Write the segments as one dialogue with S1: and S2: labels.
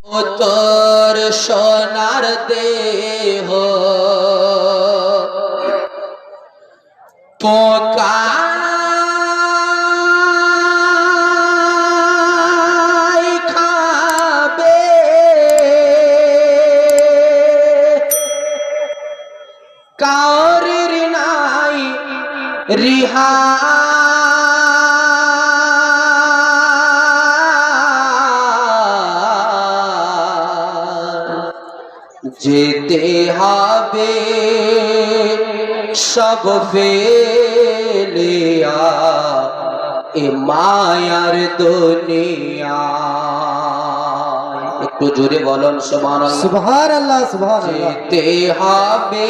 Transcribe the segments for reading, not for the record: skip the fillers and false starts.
S1: তোর সোনার দেহ পোকায় খাবে, কাউরির নাই রিহা যেতে হবে সব ফেলিয়া এ মায়ার দুনিয়া। একটু জোরে বলুন সুবহানাল্লাহ
S2: সুবহানাল্লাহ সুবহানাল্লাহ।
S1: যেতে হবে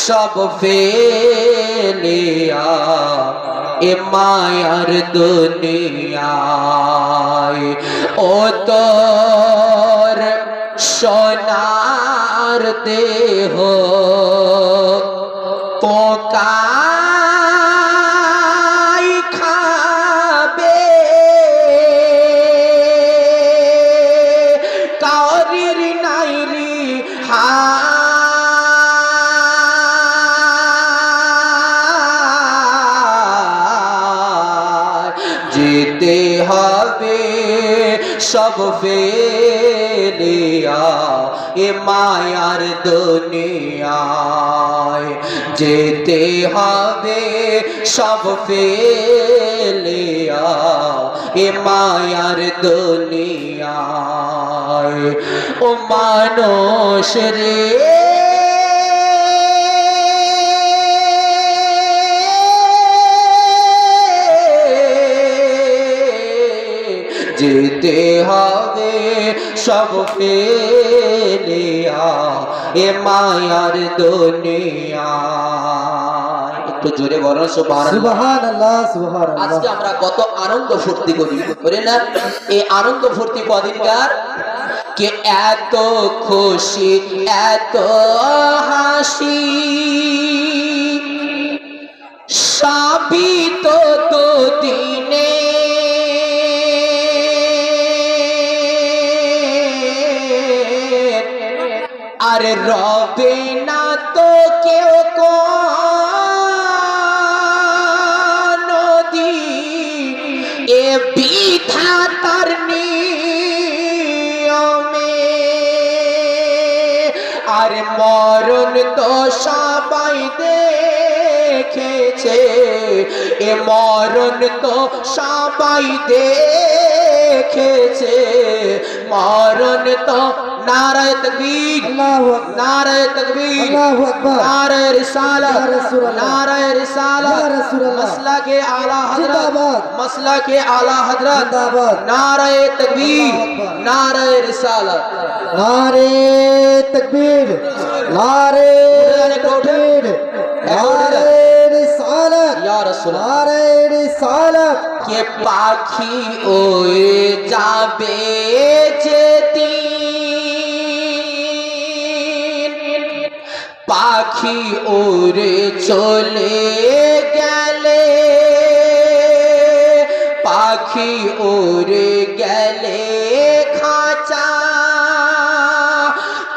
S1: সব ফেলিয়া এ মায়ার দুনিয়ায়। ও তোর সোনার দেহ পোকায় খাবে, কাউরির নাই রিহা যেতে হবে সব ফেলিয়া এ মায়ার দুনিয়ায়। যেতে হবে সব ফেলিয়া এ মায়ার দুনিয়ায়। ও মানুষ রে যেতে হবে সব ফেলিয়া এ মায়ার দুনিয়া। একটু জোরে বলো
S2: সুবহানাল্লাহ সুবহানাল্লাহ।
S1: আজকে আমরা কত আনন্দ ফুর্তি করি না? এই আনন্দ ফুর্তি কদিনকার কে এত খুশি এত হাসি সবই তো দিনে আরে রবে না তো কেউ কোনদিন এ বিধাতার নিয়মে। আর মরণ তো সবাই দেখেছে, এ মরণ তো সবাই দেখেছে। মরণ তো নারায়ে তাকবীর নারায়ে তাকবীর নারায়ে রিসালাত নারায়ে রিসালাত মাসলাকে আলা হযরত মাসলাকে আলা হযরত নারায়ে তাকবীর নারায়ে রিসালাত
S2: নারে তাকবীর নারে তাকবীর নারে রিসালাত
S1: ইয়া রাসূলুল্লাহ।
S2: নারে রিসালাত।
S1: কে পাখি ওয়ে যাবে যেদিন, পাখি ওরে চলে গেলে, পাখি ওরে গেলে খাঁচা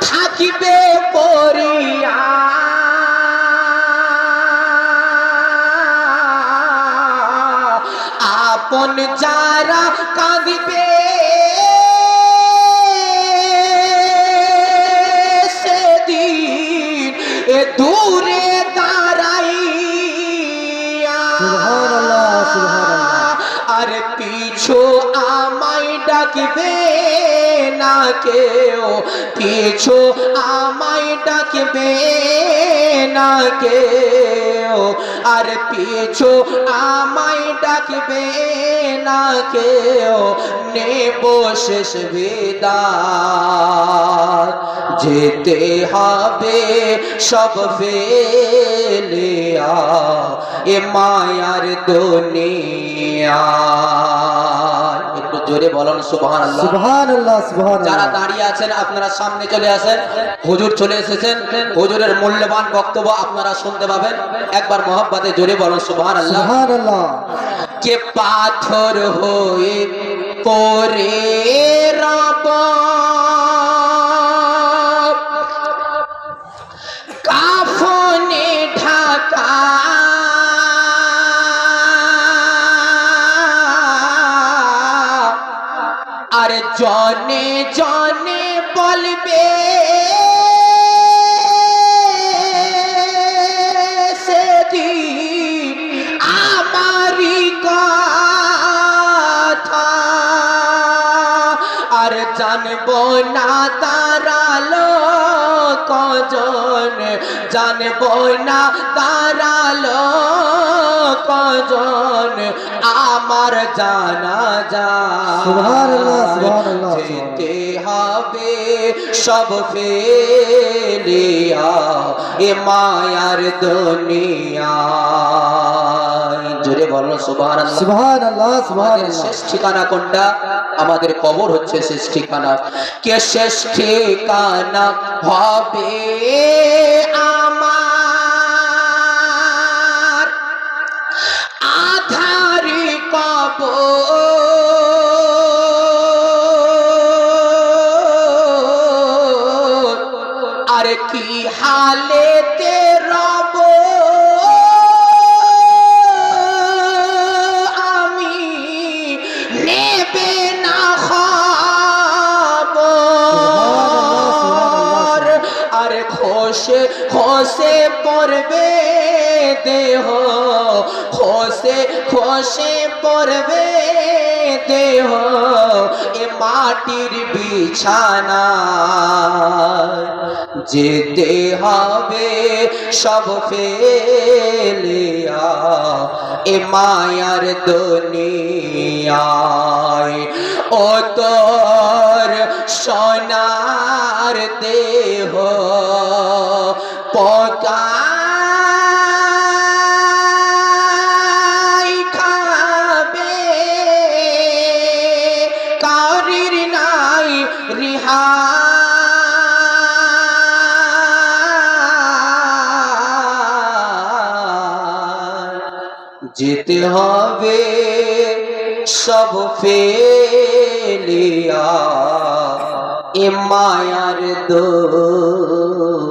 S1: থাকিবে পরিয়া। আপন যারা কাঁদিবে সেদিন এ দূরে দাঁড়াইয়া।
S2: সুবহানাল্লাহ সুবহানাল্লাহ।
S1: আর পিছু আমায় ডাকবে না কেউ, পিছু আমায় ডাকবে না কেউ। আর পিছু আমায় ডাকবে না কেউ, নেব শেষ বিদায়। যেতে হবে সব ফেলিয়া এ মায়ার দুনিয়া। একটু জোরে বলুন সুবহানাল্লাহ
S2: সুবহানাল্লাহ সুবহানাল্লাহ।
S1: যারা দাঁড়িয়ে আছেন আপনারা সামনে চলে আসেন। হুজুর চলে এসেছেন, হুজুরের মূল্যবান বক্তব্য আপনারা শুনতে পাবেন। একবার মহব্বতে জোরে বলুন সুবহানাল্লাহ
S2: সুবহানাল্লাহ।
S1: কে পাথর হয়ে পড়ে রব জনে জনে বলবে সেদিন আমারই কথা, আর জানবো না দাঁড়ালো কজন, জানবো না দাঁড়ালো কজন আমার জানা
S2: সুবহানাল্লাহ, সুবহানাল্লাহ,
S1: যেতে হবে সব ফেলিয়া এ মায়ার দুনিয়া। জোরে বলো সুবহানাল্লাহ।
S2: সুবহানাল্লাহ,
S1: আমাদের
S2: সুবহানাল্লাহ।
S1: শেষ ঠিকানা কোনটা? আমাদের কবর হচ্ছে শেষ ঠিকানা। কে শেষ ঠিকানা হবে আমার আধারি কবর, আর কি হালেতে রব আমি নেবে না খবর, আর খসে খসে পড়বে দেহ, খসে খসে পড়বে দেহ এ মাটির বিছানা। যেতে হবে সব ফেলিয়া এ মায়ার দুনিয়ায়। ও তোর সোনার দেহ পকাই খাবে, কারির নাই রিহাই। যেতে হবে সব ফেলিয়া এ মায়ার দুনিয়া।